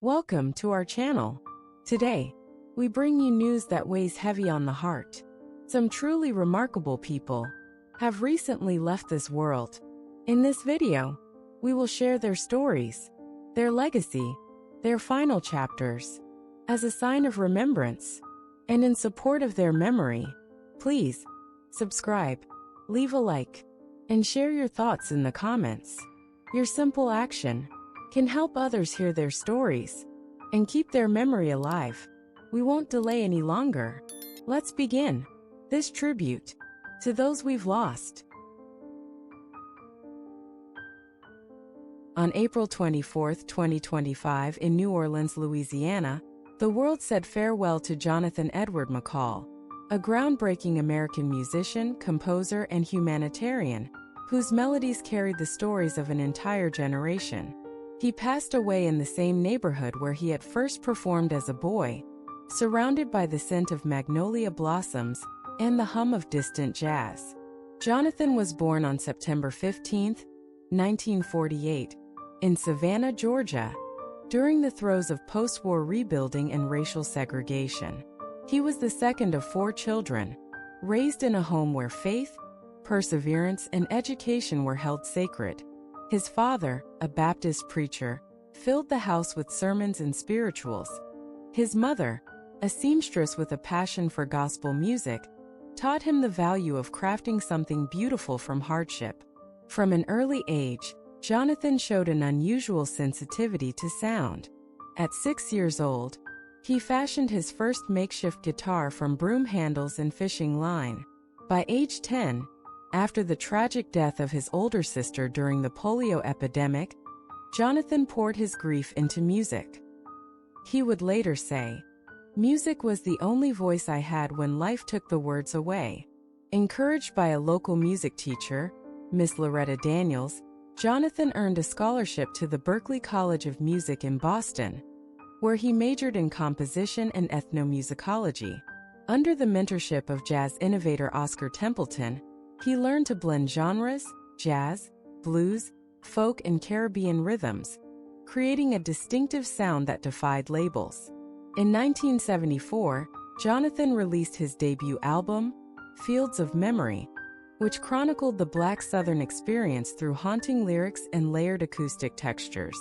Welcome to our channel. Today, we bring you news that weighs heavy on the heart. Some truly remarkable people have recently left this world. In this video, we will share their stories, their legacy, their final chapters. As a sign of remembrance and in support of their memory, please subscribe, leave a like, and share your thoughts in the comments. Your simple action can help others hear their stories and keep their memory alive. We won't delay any longer. Let's begin this tribute to those we've lost. On April 24, 2025, in New Orleans, Louisiana, the world said farewell to Jonathan Edward McCall, a groundbreaking American musician, composer, and humanitarian whose melodies carried the stories of an entire generation. He passed away in the same neighborhood where he had first performed as a boy, surrounded by the scent of magnolia blossoms and the hum of distant jazz. Jonathan was born on September 15, 1948, in Savannah, Georgia, during the throes of post-war rebuilding and racial segregation. He was the second of 4 children, raised in a home where faith, perseverance, and education were held sacred. His father, a Baptist preacher, filled the house with sermons and spirituals. His mother, a seamstress with a passion for gospel music, taught him the value of crafting something beautiful from hardship. From an early age, Jonathan showed an unusual sensitivity to sound. At 6 years old, he fashioned his first makeshift guitar from broom handles and fishing line. By age 10, after the tragic death of his older sister during the polio epidemic, Jonathan poured his grief into music. He would later say, "Music was the only voice I had when life took the words away." Encouraged by a local music teacher, Miss Loretta Daniels, Jonathan earned a scholarship to the Berklee College of Music in Boston, where he majored in composition and ethnomusicology. Under the mentorship of jazz innovator Oscar Templeton, he learned to blend genres, jazz, blues, folk, and Caribbean rhythms, creating a distinctive sound that defied labels. In 1974, Jonathan released his debut album, Fields of Memory, which chronicled the Black Southern experience through haunting lyrics and layered acoustic textures.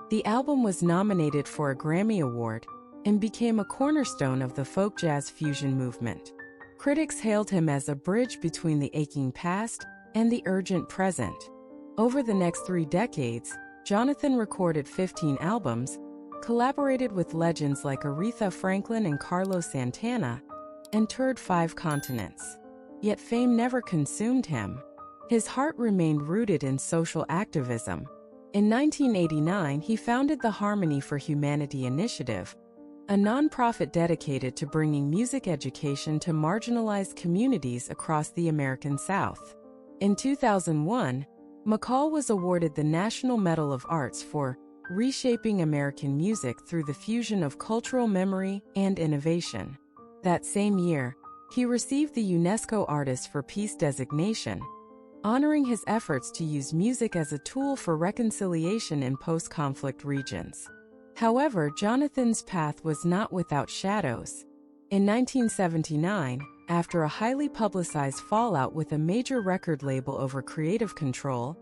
The album was nominated for a Grammy Award and became a cornerstone of the folk jazz fusion movement. Critics hailed him as a bridge between the aching past and the urgent present. Over the next 3 decades, Jonathan recorded 15 albums, collaborated with legends like Aretha Franklin and Carlos Santana, and toured 5 continents. Yet fame never consumed him. His heart remained rooted in social activism. In 1989, he founded the Harmony for Humanity Initiative, a nonprofit dedicated to bringing music education to marginalized communities across the American South. In 2001, McCall was awarded the National Medal of Arts for reshaping American music through the fusion of cultural memory and innovation. That same year, he received the UNESCO Artist for Peace designation, honoring his efforts to use music as a tool for reconciliation in post-conflict regions. However, Jonathan's path was not without shadows. In 1979, after a highly publicized fallout with a major record label over creative control,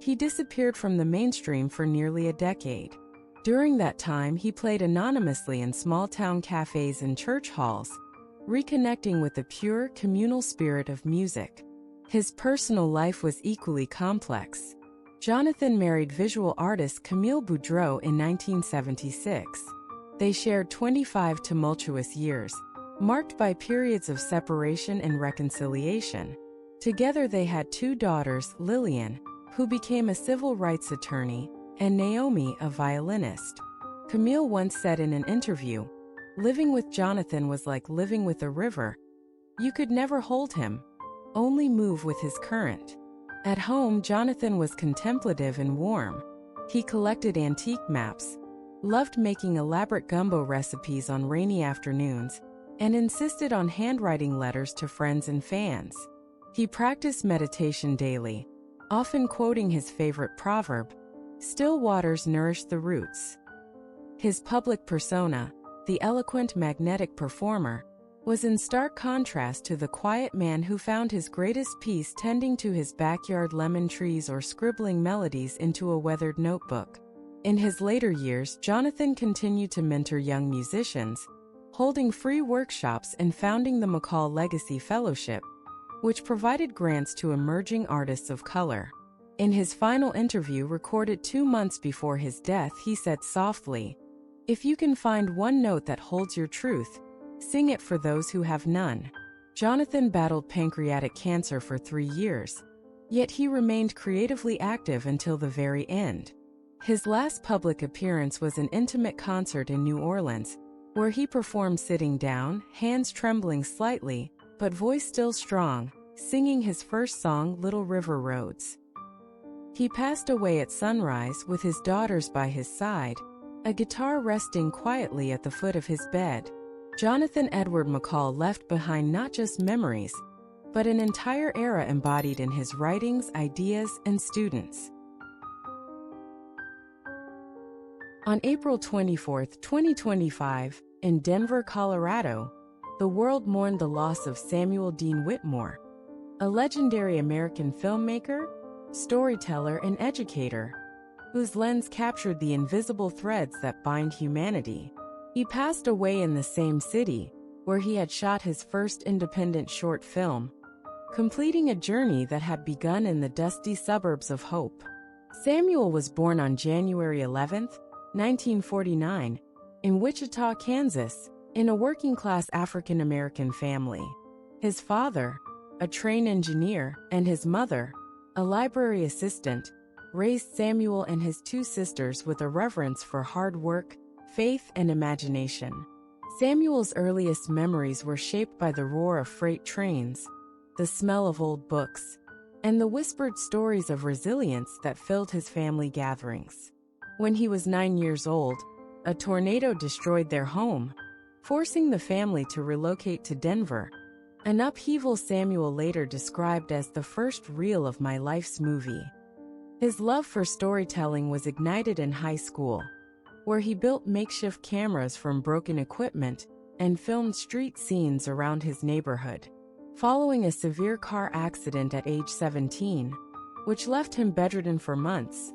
he disappeared from the mainstream for nearly a decade. During that time, he played anonymously in small-town cafes and church halls, reconnecting with the pure, communal spirit of music. His personal life was equally complex. Jonathan married visual artist Camille Boudreau in 1976. They shared 25 tumultuous years, marked by periods of separation and reconciliation. Together they had 2 daughters, Lillian, who became a civil rights attorney, and Naomi, a violinist. Camille once said in an interview, "Living with Jonathan was like living with a river. You could never hold him, only move with his current." At home, Jonathan was contemplative and warm. He collected antique maps, loved making elaborate gumbo recipes on rainy afternoons, and insisted on handwriting letters to friends and fans. He practiced meditation daily, often quoting his favorite proverb, "Still waters nourish the roots." His public persona, the eloquent magnetic performer, was in stark contrast to the quiet man who found his greatest peace tending to his backyard lemon trees or scribbling melodies into a weathered notebook. In his later years, Jonathan continued to mentor young musicians, holding free workshops and founding the McCall Legacy Fellowship, which provided grants to emerging artists of color. In his final interview recorded 2 months before his death, he said softly, "If you can find one note that holds your truth, sing it for those who have none." Jonathan battled pancreatic cancer for 3 years, yet he remained creatively active until the very end. His last public appearance was an intimate concert in New Orleans, where he performed sitting down, hands trembling slightly, but voice still strong, singing his first song, Little River Roads. He passed away at sunrise with his daughters by his side, a guitar resting quietly at the foot of his bed. Jonathan Edward McCall left behind not just memories, but an entire era embodied in his writings, ideas, and students. On April 24, 2025, in Denver, Colorado, the world mourned the loss of Samuel Dean Whitmore, a legendary American filmmaker, storyteller, and educator, whose lens captured the invisible threads that bind humanity. He passed away in the same city, where he had shot his first independent short film, completing a journey that had begun in the dusty suburbs of Hope. Samuel was born on January 11, 1949, in Wichita, Kansas, in a working-class African-American family. His father, a train engineer, and his mother, a library assistant, raised Samuel and his 2 sisters with a reverence for hard work, faith, and imagination. Samuel's earliest memories were shaped by the roar of freight trains, the smell of old books, and the whispered stories of resilience that filled his family gatherings. When he was 9 years old, a tornado destroyed their home, forcing the family to relocate to Denver, an upheaval Samuel later described as the first reel of my life's movie. His love for storytelling was ignited in high school, where he built makeshift cameras from broken equipment and filmed street scenes around his neighborhood. Following a severe car accident at age 17, which left him bedridden for months,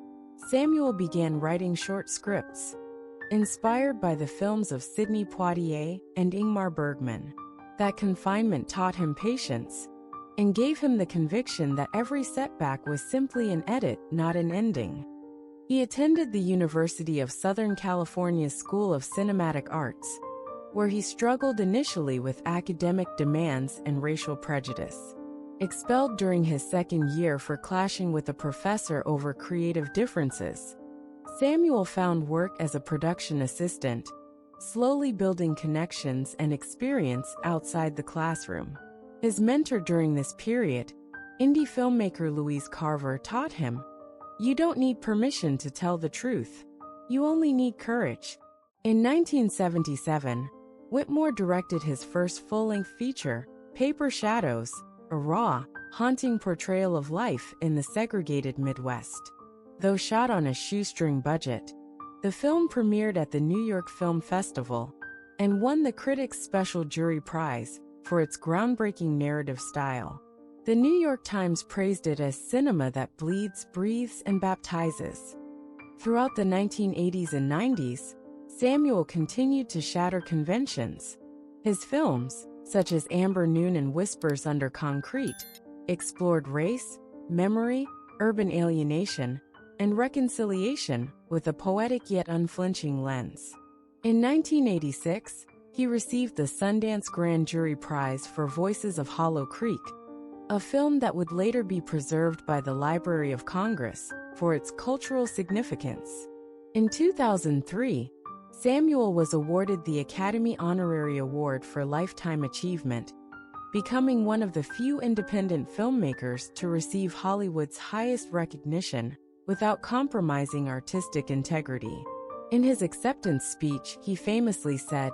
Samuel began writing short scripts, inspired by the films of Sidney Poitier and Ingmar Bergman. That confinement taught him patience and gave him the conviction that every setback was simply an edit, not an ending. He attended the University of Southern California's School of Cinematic Arts, where he struggled initially with academic demands and racial prejudice. Expelled during his second year for clashing with a professor over creative differences, Samuel found work as a production assistant, slowly building connections and experience outside the classroom. His mentor during this period, indie filmmaker Louise Carver, taught him, "You don't need permission to tell the truth. You only need courage." In 1977, Whitmore directed his first full-length feature, Paper Shadows, a raw, haunting portrayal of life in the segregated Midwest. Though shot on a shoestring budget, the film premiered at the New York Film Festival and won the Critics' Special Jury Prize for its groundbreaking narrative style. The New York Times praised it as cinema that bleeds, breathes, and baptizes. Throughout the 1980s and 90s, Samuel continued to shatter conventions. His films, such as Amber Noon and Whispers Under Concrete, explored race, memory, urban alienation, and reconciliation with a poetic yet unflinching lens. In 1986, he received the Sundance Grand Jury Prize for Voices of Hollow Creek, a film that would later be preserved by the Library of Congress for its cultural significance. In 2003, Samuel was awarded the Academy Honorary Award for Lifetime Achievement, becoming one of the few independent filmmakers to receive Hollywood's highest recognition without compromising artistic integrity. In his acceptance speech, he famously said,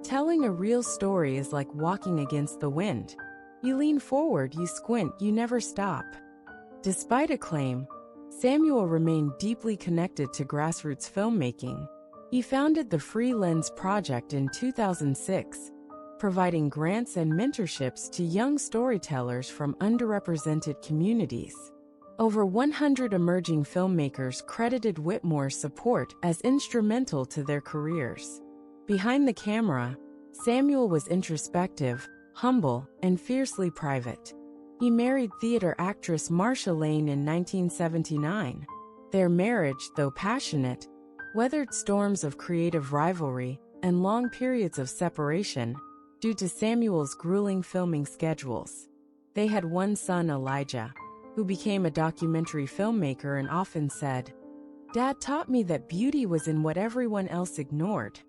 "Telling a real story is like walking against the wind. You lean forward, you squint, you never stop." Despite acclaim, Samuel remained deeply connected to grassroots filmmaking. He founded the Free Lens Project in 2006, providing grants and mentorships to young storytellers from underrepresented communities. Over 100 emerging filmmakers credited Whitmore's support as instrumental to their careers. Behind the camera, Samuel was introspective, humble, and fiercely private. He married theater actress Marsha Lane in 1979. Their marriage, though passionate, weathered storms of creative rivalry and long periods of separation due to Samuel's grueling filming schedules. They had one son, Elijah, who became a documentary filmmaker and often said, "Dad taught me that beauty was in what everyone else ignored."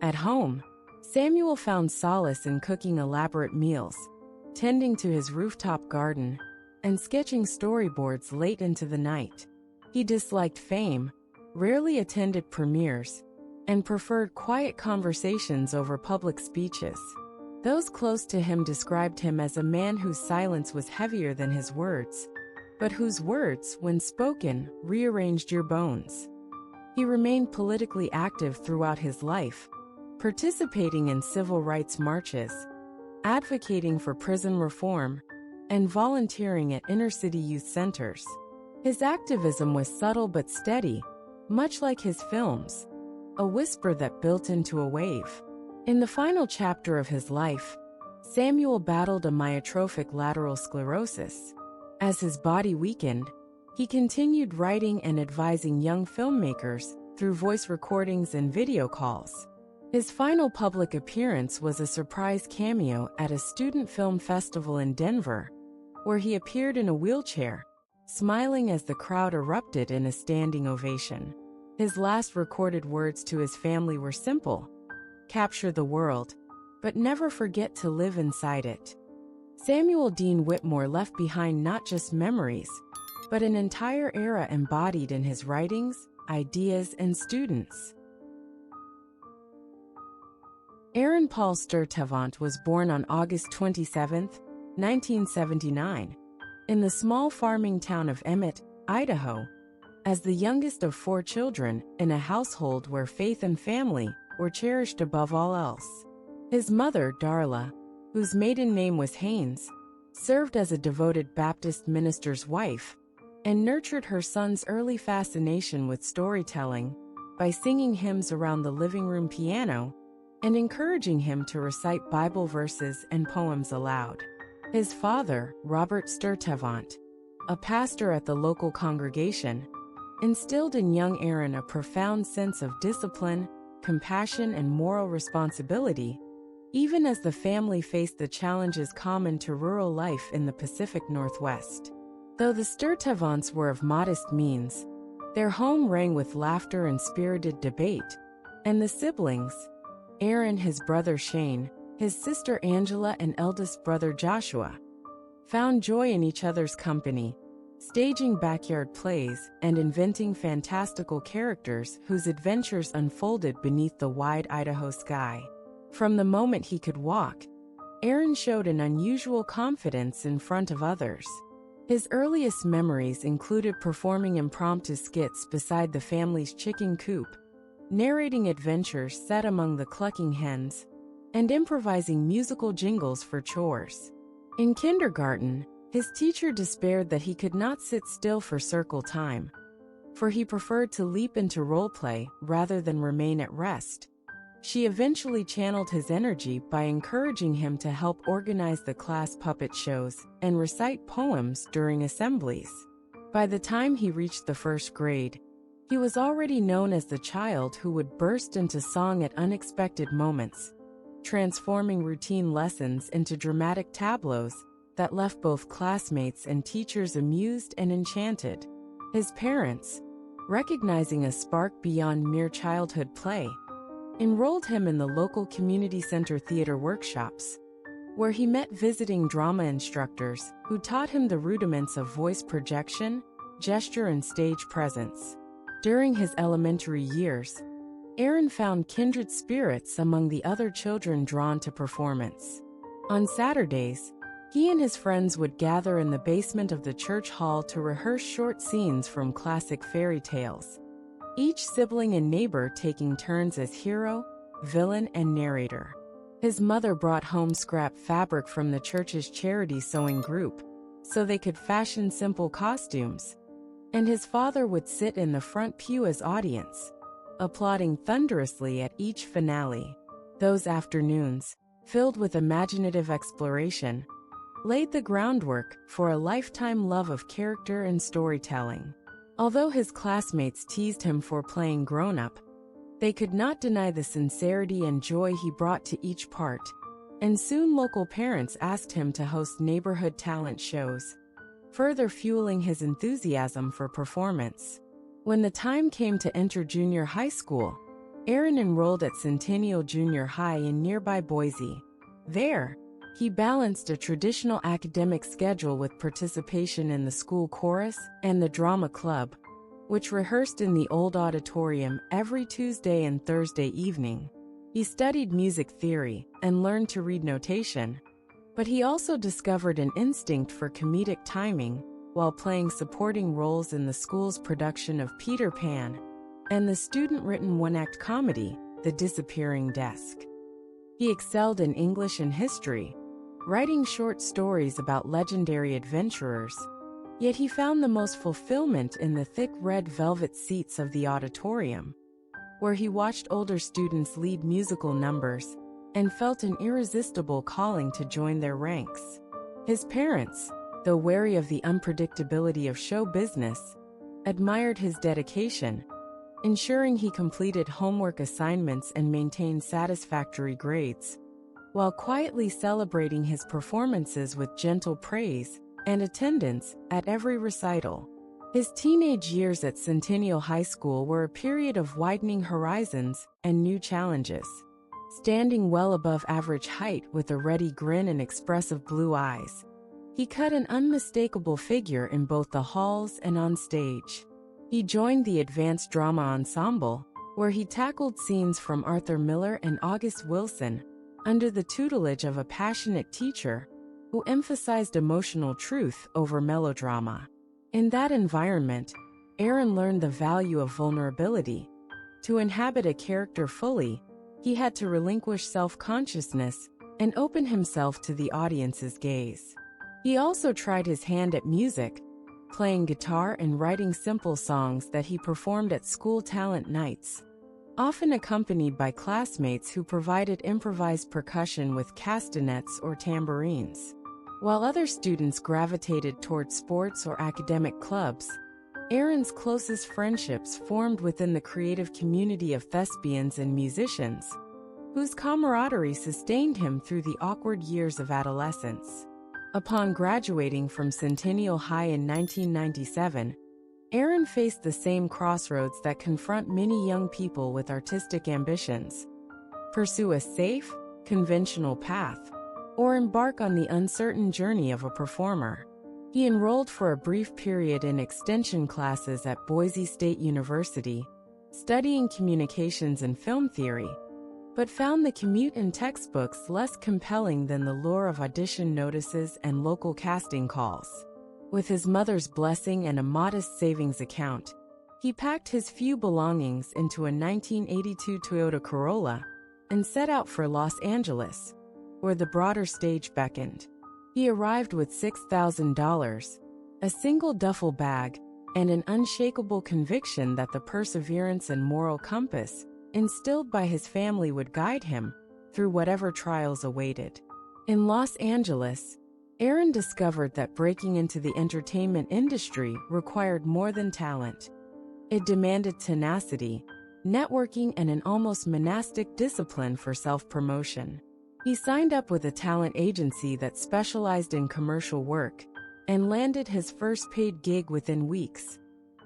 At home, Samuel found solace in cooking elaborate meals, tending to his rooftop garden, and sketching storyboards late into the night. He disliked fame, rarely attended premieres, and preferred quiet conversations over public speeches. Those close to him described him as a man whose silence was heavier than his words, but whose words, when spoken, rearranged your bones. He remained politically active throughout his life, participating in civil rights marches, advocating for prison reform, and volunteering at inner-city youth centers. His activism was subtle but steady, much like his films, a whisper that built into a wave. In the final chapter of his life, Samuel battled a myotrophic lateral sclerosis. As his body weakened, he continued writing and advising young filmmakers through voice recordings and video calls. His final public appearance was a surprise cameo at a student film festival in Denver, where he appeared in a wheelchair, smiling as the crowd erupted in a standing ovation. His last recorded words to his family were simple: "Capture the world, but never forget to live inside it." Samuel Dean Whitmore left behind not just memories, but an entire era embodied in his writings, ideas, and students. Aaron Paul Sturtevant was born on August 27, 1979, in the small farming town of Emmett, Idaho, as the youngest of 4 children in a household where faith and family were cherished above all else. His mother, Darla, whose maiden name was Haynes, served as a devoted Baptist minister's wife and nurtured her son's early fascination with storytelling by singing hymns around the living room piano and encouraging him to recite Bible verses and poems aloud. His father, Robert Sturtevant, a pastor at the local congregation, instilled in young Aaron a profound sense of discipline, compassion, and moral responsibility, even as the family faced the challenges common to rural life in the Pacific Northwest. Though the Sturtevants were of modest means, their home rang with laughter and spirited debate, and the siblings, Aaron, his brother Shane, his sister Angela, and eldest brother Joshua, found joy in each other's company, staging backyard plays and inventing fantastical characters whose adventures unfolded beneath the wide Idaho sky. From the moment he could walk, Aaron showed an unusual confidence in front of others. His earliest memories included performing impromptu skits beside the family's chicken coop, narrating adventures set among the clucking hens, and improvising musical jingles for chores. In kindergarten, his teacher despaired that he could not sit still for circle time, for he preferred to leap into role play rather than remain at rest. She eventually channeled his energy by encouraging him to help organize the class puppet shows and recite poems during assemblies. By the time he reached the 1st grade, he was already known as the child who would burst into song at unexpected moments, transforming routine lessons into dramatic tableaus that left both classmates and teachers amused and enchanted. His parents, recognizing a spark beyond mere childhood play, enrolled him in the local community center theater workshops, where he met visiting drama instructors who taught him the rudiments of voice projection, gesture, and stage presence. During his elementary years, Aaron found kindred spirits among the other children drawn to performance. On Saturdays, he and his friends would gather in the basement of the church hall to rehearse short scenes from classic fairy tales. each sibling and neighbor taking turns as hero, villain, and narrator. His mother brought home scrap fabric from the church's charity sewing group, so they could fashion simple costumes. And his father would sit in the front pew as audience, applauding thunderously at each finale. Those afternoons, filled with imaginative exploration, laid the groundwork for a lifetime love of character and storytelling. Although his classmates teased him for playing grown-up, they could not deny the sincerity and joy he brought to each part, and soon local parents asked him to host neighborhood talent shows, further fueling his enthusiasm for performance. When the time came to enter junior high school, Aaron enrolled at Centennial Junior High in nearby Boise. There, he balanced a traditional academic schedule with participation in the school chorus and the drama club, which rehearsed in the old auditorium every Tuesday and Thursday evening. He studied music theory and learned to read notation, but he also discovered an instinct for comedic timing while playing supporting roles in the school's production of Peter Pan and the student-written one-act comedy, The Disappearing Desk. He excelled in English and history, writing short stories about legendary adventurers. Yet he found the most fulfillment in the thick red velvet seats of the auditorium, where he watched older students lead musical numbers and felt an irresistible calling to join their ranks. His parents, though wary of the unpredictability of show business, admired his dedication, ensuring he completed homework assignments and maintained satisfactory grades, while quietly celebrating his performances with gentle praise and attendance at every recital. His teenage years at Centennial High School were a period of widening horizons and new challenges. Standing well above average height with a ready grin and expressive blue eyes, he cut an unmistakable figure in both the halls and on stage. He joined the Advanced Drama Ensemble, where he tackled scenes from Arthur Miller and August Wilson, under the tutelage of a passionate teacher who emphasized emotional truth over melodrama. In that environment, Aaron learned the value of vulnerability. To inhabit a character fully, he had to relinquish self-consciousness and open himself to the audience's gaze. He also tried his hand at music, playing guitar and writing simple songs that he performed at school talent nights, often accompanied by classmates who provided improvised percussion with castanets or tambourines. While other students gravitated toward sports or academic clubs, Aaron's closest friendships formed within the creative community of thespians and musicians, whose camaraderie sustained him through the awkward years of adolescence. Upon graduating from Centennial High in 1997, Aaron faced the same crossroads that confront many young people with artistic ambitions: pursue a safe, conventional path, or embark on the uncertain journey of a performer. He enrolled for a brief period in extension classes at Boise State University, studying communications and film theory, but found the commute and textbooks less compelling than the lure of audition notices and local casting calls. With his mother's blessing and a modest savings account, he packed his few belongings into a 1982 Toyota Corolla and set out for Los Angeles, where the broader stage beckoned. He arrived with $6,000, a single duffel bag, and an unshakable conviction that the perseverance and moral compass instilled by his family would guide him through whatever trials awaited. In Los Angeles, Aaron discovered that breaking into the entertainment industry required more than talent. It demanded tenacity, networking, and an almost monastic discipline for self-promotion. He signed up with a talent agency that specialized in commercial work and landed his first paid gig within weeks,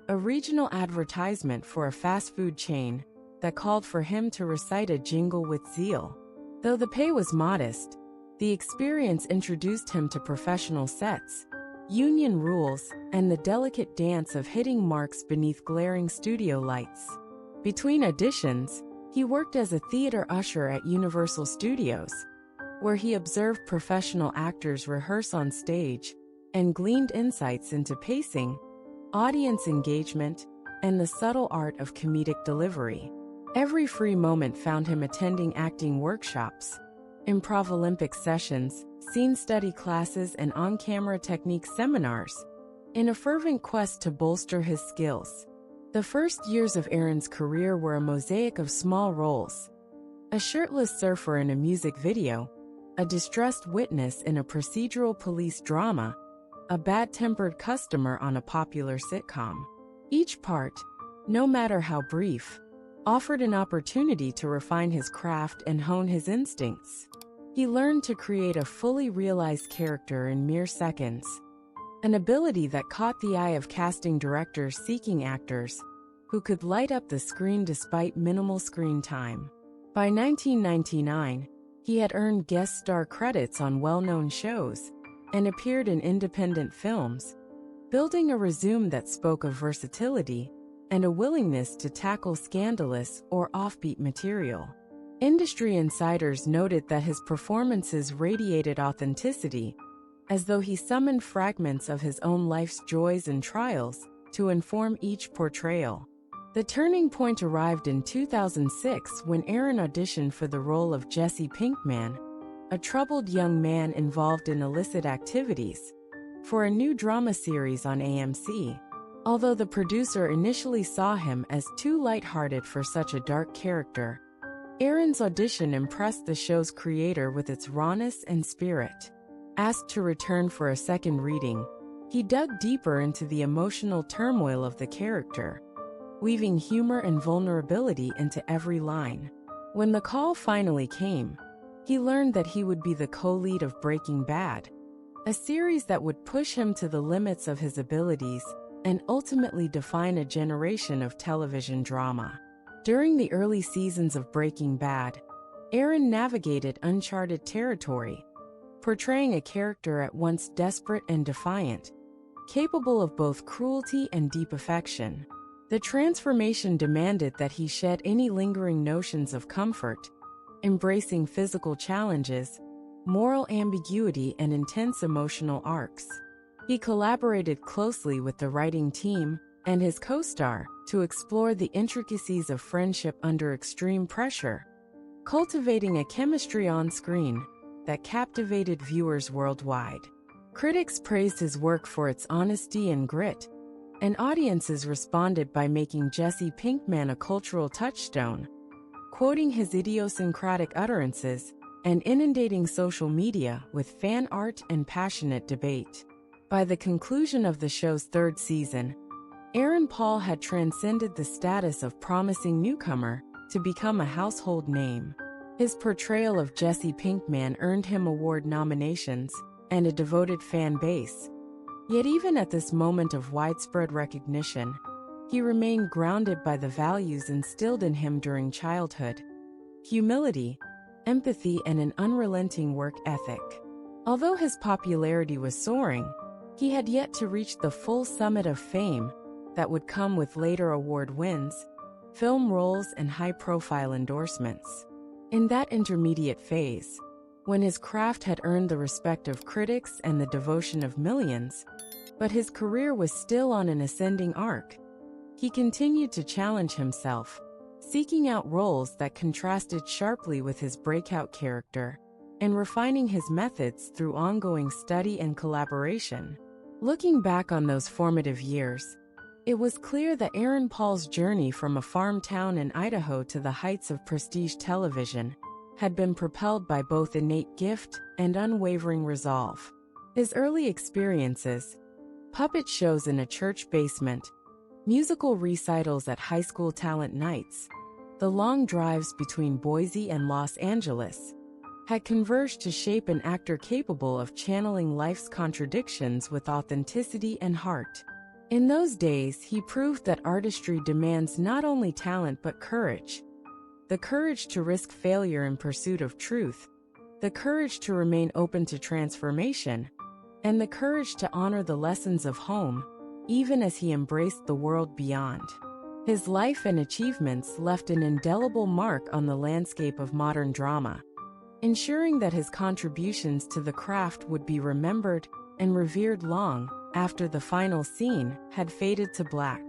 a regional advertisement for a fast food chain that called for him to recite a jingle with zeal. Though the pay was modest, the experience introduced him to professional sets, union rules, and the delicate dance of hitting marks beneath glaring studio lights. Between auditions, he worked as a theater usher at Universal Studios, where he observed professional actors rehearse on stage and gleaned insights into pacing, audience engagement, and the subtle art of comedic delivery. Every free moment found him attending acting workshops, improv Olympic sessions, scene study classes, and on-camera technique seminars, in a fervent quest to bolster his skills. The first years of Aaron's career were a mosaic of small roles: a shirtless surfer in a music video, a distressed witness in a procedural police drama, a bad-tempered customer on a popular sitcom. Each part, no matter how brief, offered an opportunity to refine his craft and hone his instincts. He learned to create a fully realized character in mere seconds, an ability that caught the eye of casting directors seeking actors who could light up the screen despite minimal screen time. By 1999, he had earned guest star credits on well-known shows and appeared in independent films, building a resume that spoke of versatility and a willingness to tackle scandalous or offbeat material. Industry insiders noted that his performances radiated authenticity, as though he summoned fragments of his own life's joys and trials to inform each portrayal. The turning point arrived in 2006 when Aaron auditioned for the role of Jesse Pinkman, a troubled young man involved in illicit activities, for a new drama series on AMC. Although the producer initially saw him as too lighthearted for such a dark character, Aaron's audition impressed the show's creator with its rawness and spirit. Asked to return for a second reading, he dug deeper into the emotional turmoil of the character, weaving humor and vulnerability into every line. When the call finally came, he learned that he would be the co-lead of Breaking Bad, a series that would push him to the limits of his abilities and ultimately define a generation of television drama. During the early seasons of Breaking Bad, Aaron navigated uncharted territory, portraying a character at once desperate and defiant, capable of both cruelty and deep affection. The transformation demanded that he shed any lingering notions of comfort, embracing physical challenges, moral ambiguity, and intense emotional arcs. He collaborated closely with the writing team and his co-star to explore the intricacies of friendship under extreme pressure, cultivating a chemistry on screen that captivated viewers worldwide. Critics praised his work for its honesty and grit, and audiences responded by making Jesse Pinkman a cultural touchstone, quoting his idiosyncratic utterances and inundating social media with fan art and passionate debate. By the conclusion of the show's third season, Aaron Paul had transcended the status of promising newcomer to become a household name. His portrayal of Jesse Pinkman earned him award nominations and a devoted fan base. Yet even at this moment of widespread recognition, he remained grounded by the values instilled in him during childhood: humility, empathy, and an unrelenting work ethic. Although his popularity was soaring, he had yet to reach the full summit of fame that would come with later award wins, film roles, and high-profile endorsements. In that intermediate phase, when his craft had earned the respect of critics and the devotion of millions, but his career was still on an ascending arc, he continued to challenge himself, seeking out roles that contrasted sharply with his breakout character, and refining his methods through ongoing study and collaboration. Looking back on those formative years, it was clear that Aaron Paul's journey from a farm town in Idaho to the heights of prestige television had been propelled by both innate gift and unwavering resolve. His early experiences, puppet shows in a church basement, musical recitals at high school talent nights, the long drives between Boise and Los Angeles, had converged to shape an actor capable of channeling life's contradictions with authenticity and heart. In those days, he proved that artistry demands not only talent but courage. The courage to risk failure in pursuit of truth, the courage to remain open to transformation, and the courage to honor the lessons of home, even as he embraced the world beyond. His life and achievements left an indelible mark on the landscape of modern drama, ensuring that his contributions to the craft would be remembered and revered long after the final scene had faded to black.